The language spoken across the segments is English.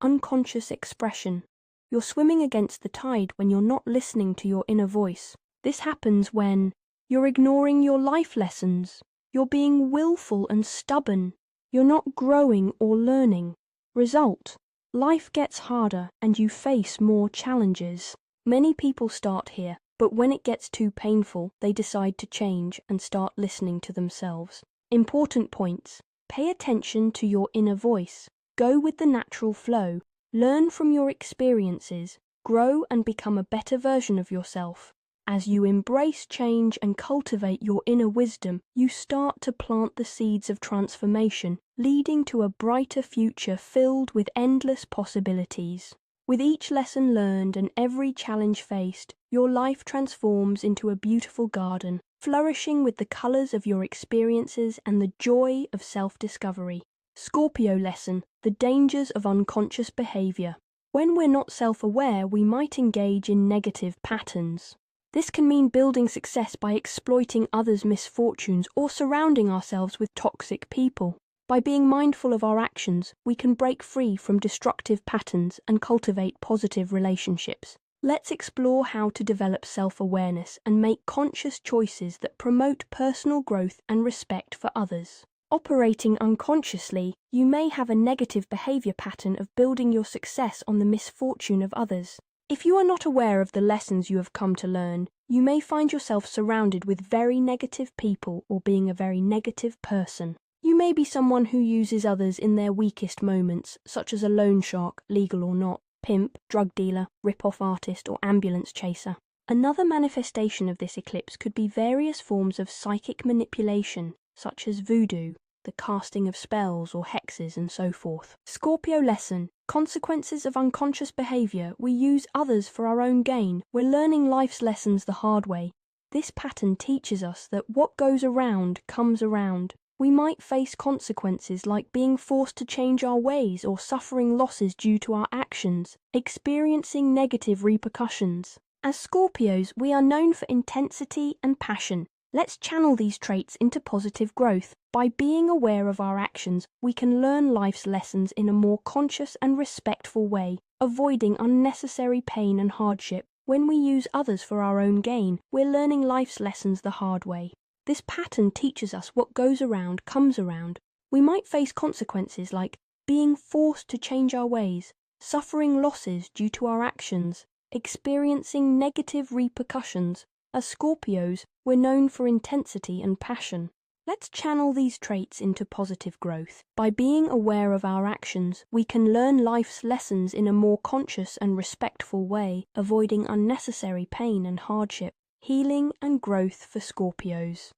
unconscious expression. You're swimming against the tide when you're not listening to your inner voice. This happens when you're ignoring your life lessons. You're being willful and stubborn. You're not growing or learning. Result: life gets harder and you face more challenges. Many people start here, but when it gets too painful, they decide to change and start listening to themselves. Important points: pay attention to your inner voice. Go with the natural flow. Learn from your experiences. Grow and become a better version of yourself. As you embrace change and cultivate your inner wisdom, you start to plant the seeds of transformation, leading to a brighter future filled with endless possibilities. With each lesson learned and every challenge faced, your life transforms into a beautiful garden, flourishing with the colors of your experiences and the joy of self-discovery. Scorpio lesson: the dangers of unconscious behavior. When we're not self-aware, we might engage in negative patterns. This can mean building success by exploiting others' misfortunes or surrounding ourselves with toxic people. By being mindful of our actions, we can break free from destructive patterns and cultivate positive relationships. Let's explore how to develop self-awareness and make conscious choices that promote personal growth and respect for others. Operating unconsciously, you may have a negative behavior pattern of building your success on the misfortune of others. If you are not aware of the lessons you have come to learn, you may find yourself surrounded with very negative people or being a very negative person. You may be someone who uses others in their weakest moments, such as a loan shark, legal or not, pimp, drug dealer, rip-off artist, or ambulance chaser. Another manifestation of this eclipse could be various forms of psychic manipulation, such as voodoo, the casting of spells or hexes, and so forth. Scorpio lesson: consequences of unconscious behavior. We use others for our own gain. We're learning life's lessons the hard way. This pattern teaches us that what goes around comes around. We might face consequences like being forced to change our ways or suffering losses due to our actions, experiencing negative repercussions. As Scorpios, we are known for intensity and passion. Let's channel these traits into positive growth. By being aware of our actions, we can learn life's lessons in a more conscious and respectful way, avoiding unnecessary pain and hardship. When we use others for our own gain, we're learning life's lessons the hard way. This pattern teaches us what goes around comes around. We might face consequences like being forced to change our ways, suffering losses due to our actions, experiencing negative repercussions. As Scorpios, we're known for intensity and passion. Let's channel these traits into positive growth. By being aware of our actions, we can learn life's lessons in a more conscious and respectful way, avoiding unnecessary pain and hardship. Healing and growth for Scorpios.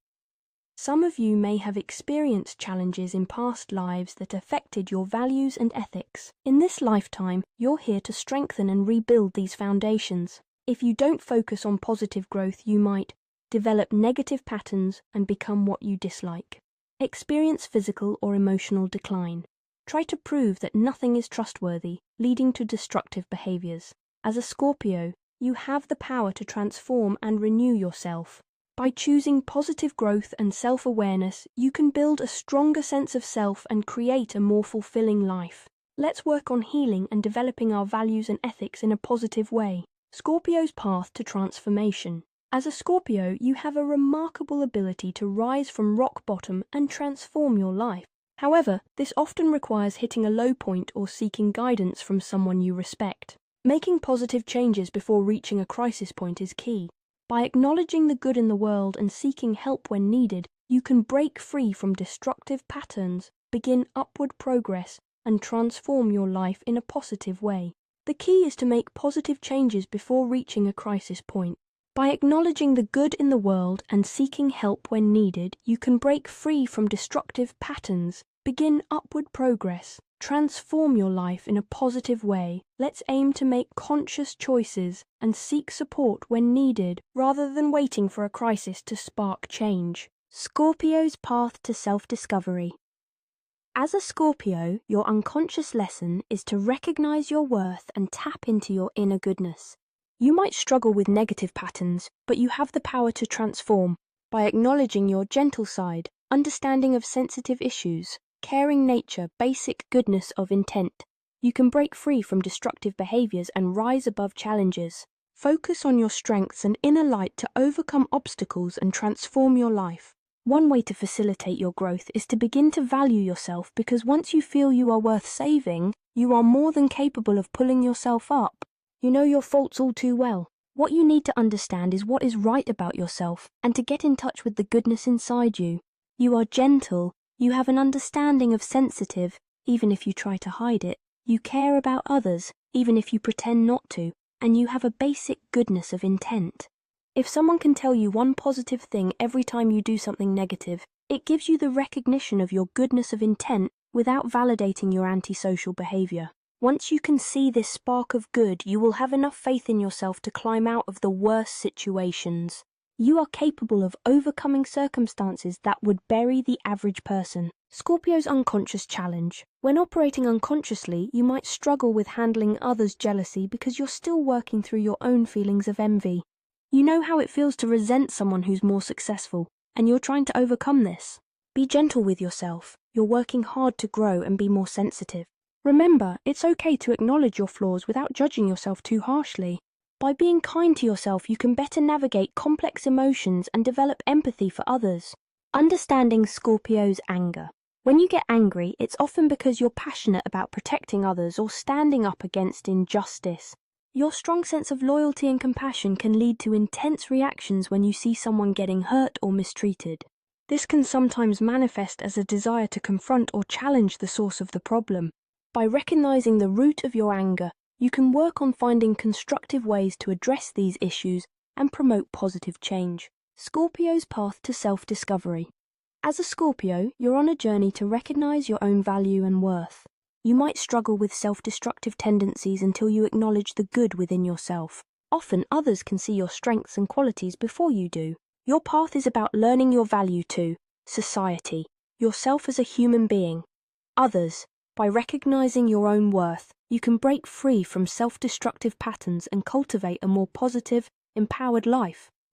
Some of you may have experienced challenges in past lives that affected your values and ethics. In this lifetime, you're here to strengthen and rebuild these foundations. If you don't focus on positive growth, you might develop negative patterns and become what you dislike. Experience physical or emotional decline. Try to prove that nothing is trustworthy, leading to destructive behaviors. As a Scorpio, you have the power to transform and renew yourself. By choosing positive growth and self-awareness, you can build a stronger sense of self and create a more fulfilling life. Let's work on healing and developing our values and ethics in a positive way. Scorpio's path to transformation. As a Scorpio, you have a remarkable ability to rise from rock bottom and transform your life. However, this often requires hitting a low point or seeking guidance from someone you respect. Making positive changes before reaching a crisis point is key. By acknowledging the good in the world and seeking help when needed, you can break free from destructive patterns, begin upward progress, and transform your life in a positive way. The key is to make positive changes before reaching a crisis point. By acknowledging the good in the world and seeking help when needed, you can break free from destructive patterns, begin upward progress, transform your life in a positive way. Let's aim to make conscious choices and seek support when needed, rather than waiting for a crisis to spark change. Scorpio's path to self-discovery. As a Scorpio, your unconscious lesson is to recognize your worth and tap into your inner goodness. You might struggle with negative patterns, but you have the power to transform. By acknowledging your gentle side, understanding of sensitive issues, caring nature, basic goodness of intent, You can break free from destructive behaviors and rise above challenges. Focus on your strengths and inner light to overcome obstacles and transform your life. One way to facilitate your growth is to begin to value yourself, because once you feel you are worth saving, you are more than capable of pulling yourself up. You know your faults all too well. What you need to understand is what is right about yourself and to get in touch with the goodness inside you. You are gentle, you have an understanding of sensitive, even if you try to hide it. You care about others, even if you pretend not to, and you have a basic goodness of intent. If someone can tell you one positive thing every time you do something negative, it gives you the recognition of your goodness of intent without validating your antisocial behavior. Once you can see this spark of good, you will have enough faith in yourself to climb out of the worst situations. You are capable of overcoming circumstances that would bury the average person. Scorpio's unconscious challenge. When operating unconsciously, you might struggle with handling others' jealousy because you're still working through your own feelings of envy. You know how it feels to resent someone who's more successful, and you're trying to overcome this. Be gentle with yourself. You're working hard to grow and be more sensitive. Remember, it's okay to acknowledge your flaws without judging yourself too harshly. By being kind to yourself, you can better navigate complex emotions and develop empathy for others. Understanding Scorpio's anger. When you get angry, it's often because you're passionate about protecting others or standing up against injustice. Your strong sense of loyalty and compassion can lead to intense reactions when you see someone getting hurt or mistreated. This can sometimes manifest as a desire to confront or challenge the source of the problem. By recognizing the root of your anger, you can work on finding constructive ways to address these issues and promote positive change. Scorpio's path to self-discovery. As a Scorpio, you're on a journey to recognize your own value and worth. You might struggle with self-destructive tendencies until you acknowledge the good within yourself. Often others can see your strengths and qualities before you do. Your path is about learning your value to society, yourself as a human being, others. By recognizing your own worth, you can break free from self-destructive patterns and cultivate a more positive, empowered life.